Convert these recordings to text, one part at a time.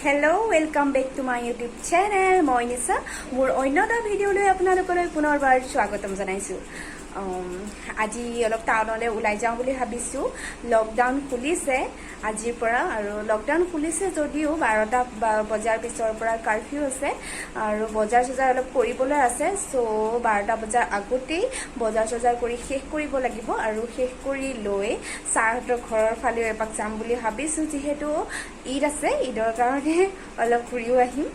Hello, welcome back to my YouTube channel. মই নিশা মোৰ অন্য এটা ভিডিঅ'লৈ আপোনালোকলৈ পুনৰবাৰ স্বাগতম জনাইছো। আজি অলপ টাউনলৈ ওলাই যাওঁ বুলি ভাবিছো। লকডাউন খুলিছে আজিৰ পৰা আৰু লকডাউন খুলিছে যদিও 12টা বজাৰ পিছৰ পৰা কাৰফিউ আছে আৰু বজাৰ অলপ কৰিবলৈ আছে। সো 12টা বজাৰ আগতেই বজাৰ কৰি শেষ কৰিব লাগিব আৰু শেষ কৰি লৈ ছাৰহঁতৰ ঘৰৰ ফালে এপাক যাম বুলি ভাবিছো। যিহেতু ঈদ আছে, ঈদৰ কাৰণে অলপ ঘূৰিও আহিম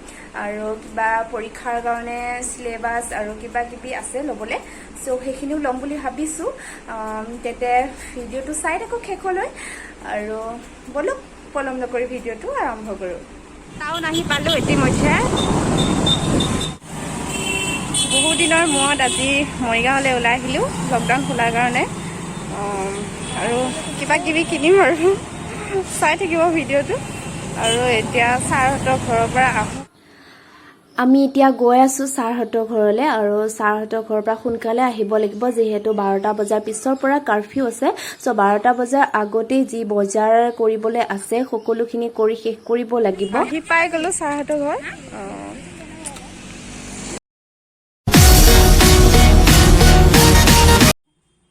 আৰু কিবা পৰীক্ষাৰ কাৰণে সিলেবাস আৰু কিবা কিবি আছে ল'বলৈ। সো সেইখিনিও ল'ম বুলি ভাবিছো। তেতে ভিডিঅ'টো চাই থাকক শেষলৈ আৰু বলক পলম নকৰি ভিডিঅ'টো আৰম্ভ কৰোঁ। টাউন আহি পালোঁ ইতিমধ্যে। বহু দিনৰ মূৰত আজি মৰিগাঁৱলৈ ওলাই আহিলোঁ লকডাউন খোলাৰ কাৰণে আৰু কিবা কিবি কিনিম আৰু চাই থাকিব ভিডিঅ'টো। আৰু এতিয়া ছাৰহঁতৰ ঘৰৰ পৰা আহোঁ। আমি এতিয়া গৈ আছো ছাৰহঁতৰ ঘৰলৈ আৰু ছাৰহঁতৰ ঘৰৰ পৰা সোনকালে আহিব লাগিব যিহেতু 12টা বজাৰ পিছৰ পৰা কাৰফিউ আছে। সো 12টা বজাৰ আগতেই যি বজাৰ কৰিবলৈ আছে সকলোখিনি কৰি শেষ কৰিব লাগিব। আহি পাই গ'লো ছাৰহঁতৰ ঘৰ।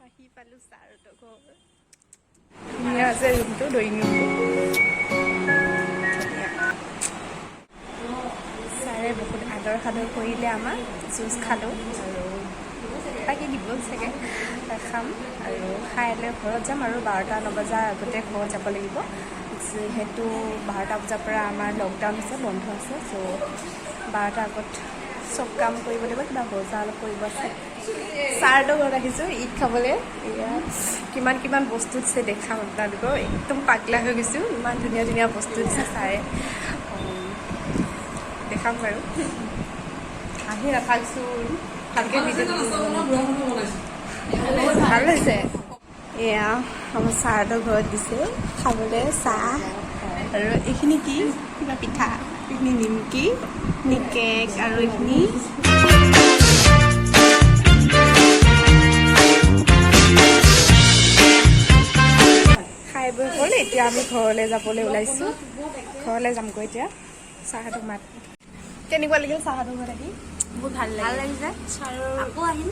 আহি পালোঁ ছাৰহঁতৰ ঘৰ। ধুনীয়া আছে ৰুমটো, ড্ৰয়িং ৰুমটো। ছাৰে বহুত আদৰ সাদৰ কৰিলে আমাক। জুচ খালোঁ আৰু বাকী দিব চাগে খাম আৰু খাই লৈ ঘৰত যাম আৰু 12টা বজাৰ আগতে ঘৰত যাব লাগিব যিহেতু 12টা বজাৰ পৰা আমাৰ লকডাউন আছে, বন্ধ আছে। চ' 12টা আগত চব কাম কৰিব লাগিব, কিবা বজাৰ অলপ কৰিব আছে। ছাৰহঁতৰ ঘৰত আহিছোঁ ঈদ খাবলৈ। এয়া কিমান বস্তু দিছে দেখাম আপোনালোকক। একদম পাগলা হৈ গৈছোঁ, ইমান ধুনীয়া বস্তু দিছে ছাৰে। দেখাম বাৰু, আহি নাথাকচোন ভালকৈ ভাল হৈছে। এয়া আমাৰ ছাৰহঁতৰ ঘৰত দিছে খাবলৈ চাহ আৰু এইখিনি কি কিবা পিঠা, এইখিনি নিমকি, কেক আৰু এইখিনি খাই বৈ হ'ল। এতিয়া আমি ঘৰলৈ যাবলৈ ওলাইছোঁ। ঘৰলৈ যামগৈ এতিয়া। চাহহঁতক মাত কেনেকুৱা লাগিল চাহহঁতৰ ঘৰত আহি? বহুত ভাল লাগিছে। আকৌ আহিব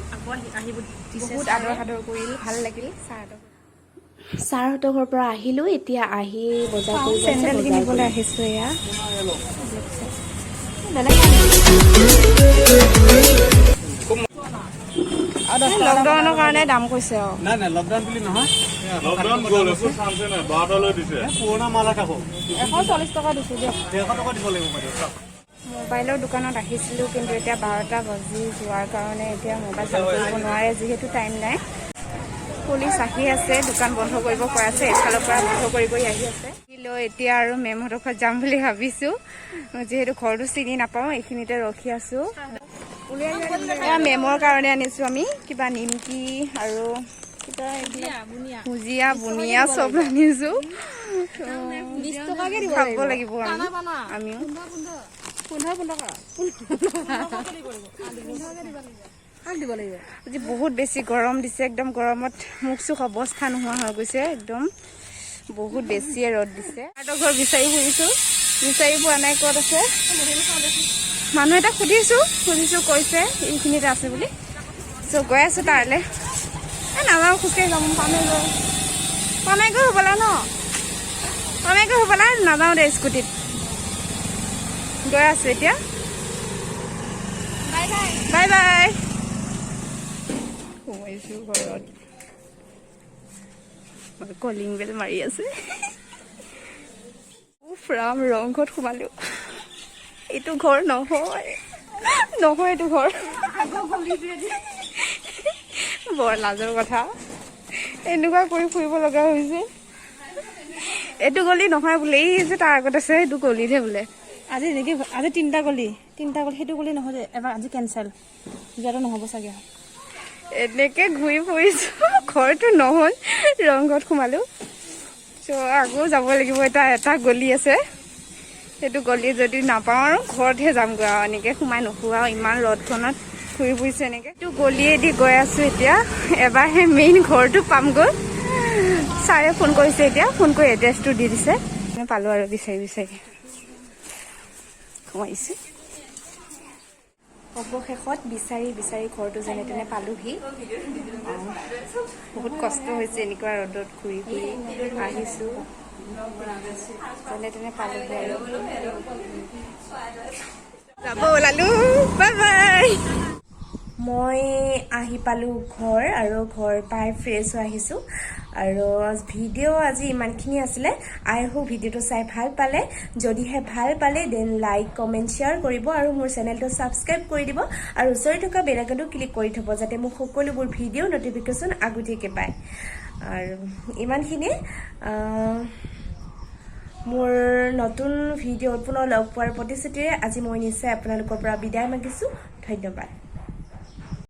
বহুত আদৰ সাদৰ কৰিল, ভাল লাগিল। ছাৰহঁতৰ ঘৰৰ পৰা আহিলোঁ। এতিয়া আহি বজাৰ কৰিব চেণ্ডেল কিনিবলৈ আহিছোঁ। এয়া লকডাউনৰ কাৰণে দাম কৈছে আৰু নাই লকডাউন বুলি নহয়, লকডাউন গ'ল একো চান্সে নাই। 12টালৈ দিছে পুৰণা মাল এটা 140 টকা দিছোঁ দিয়ক, 150 টকা দিব লাগিব। মোবাইলৰ দোকানত আহিছিলোঁ কিন্তু এতিয়া 12টা বাজি যোৱাৰ কাৰণে এতিয়া মোবাইল চাৰ্জ কৰিব নোৱাৰে যিহেতু টাইম নাই। পুলিচ আহি আছে, দোকান বন্ধ কৰিব কৈ আছে, এফালৰ পৰা বন্ধ কৰি আহি আছে। লৈ এতিয়া আৰু মেমহঁতৰ ঘৰত যাম বুলি ভাবিছোঁ যিহেতু ঘৰটো চিনি নাপাওঁ। এইখিনিতে ৰখি আছোঁ। এয়া মেমৰ কাৰণে আনিছোঁ আমি কিবা নিমকি আৰু কিবা ভুজিয়া বুনিয়া চব আনিছোঁ। খাব লাগিব আমিও। আজি বহুত বেছি গৰম দিছে, একদম গৰমত মুখ চুখ অৱস্থা নোহোৱা হৈ গৈছে। একদম বহুত বেছিয়ে ৰ'দ দিছে। ছাৰহঁতৰ ঘৰ বিচাৰি ফুৰিছোঁ, বিচাৰি পোৱা নাই ক'ত আছে। মানুহ এটা সুধিছোঁ কৈছে এইখিনিতে আছে বুলি। চ' গৈ আছোঁ তালৈ। নাযাওঁ, খোজকাঢ়ি যাম। পামেগৈ হ'বলা নাযাওঁ দে, স্কুটিত গৈ আছোঁ এতিয়া। Bye bye. সোমাইছোঁ ঘৰত, কলিং বেল মাৰি আছে। ৰাম ৰংঘৰত সোমালোঁ। এইটো ঘৰ নহয় এইটো ঘৰ। বৰ লাজৰ কথা, এনেকুৱা কৰি ফুৰিব লগা হৈছে। এইটো গলি নহয় বোলে, এই যে তাৰ আগত আছে সেইটো গলিতহে বোলে। আজি এনেকৈ আজি তিনিটা গলি সেইটো গলি নহয় যে এবাৰ আজি কেঞ্চেল, যোৱাটো নহ'ব চাগে। এনেকৈ ঘূৰি ফুৰিছোঁ, ঘৰটো নহ'ল, ৰংঘৰত সোমালোঁ। চ' আকৌ যাব লাগিব। এটা গলি আছে, সেইটো গলি যদি নাপাওঁ আৰু ঘৰতহে যামগৈ আৰু এনেকৈ সোমাই নুফুৰা আৰু ইমান ৰ'দখনত ঘূৰি ফুৰিছোঁ এনেকৈ। এইটো গলিয়েদি গৈ আছোঁ এতিয়া। এবাৰহে মেইন ঘৰটো পামগৈ। ছাৰে ফোন কৰিছে, এতিয়া ফোন কৰি এড্ৰেছটো দি দিছে। পালোঁ আৰু বিচাৰি সোমাইছোঁ অৱশেষত বিচাৰি বিচাৰি ঘৰটো যেনে তেনে পালোহি বহুত কষ্ট হৈছে এনেকুৱা ৰ'দত ঘূৰি ঘূৰি আহিছোঁ যেনে তেনে পালোহি আৰু যাব ওলালোঁ বাই বাই মই আহি পালোঁ ঘৰ আৰু ঘৰ পাই ফ্ৰেছ হৈ আহিছোঁ আৰু ভিডিঅ' আজি ইমানখিনি আছিলে আই হোপ ভিডিঅ'টো চাই ভাল পালে যদিহে ভাল পালে দেন লাইক কমেণ্ট শ্বেয়াৰ কৰিব আৰু মোৰ চেনেলটো ছাবস্ক্ৰাইব কৰি দিব আৰু ওচৰত থকা বেল আইকনটো ক্লিক কৰি থ'ব যাতে মোক সকলোবোৰ ভিডিঅ' নটিফিকেশ্যন আগতীয়াকৈ পায় আৰু ইমানখিনিয়ে মোৰ নতুন ভিডিঅ'ত পুনৰ লগ পোৱাৰ প্ৰতিশ্ৰুতিৰে আজি মই নিশ্চয় আপোনালোকৰ পৰা বিদায় মাগিছোঁ ধন্যবাদ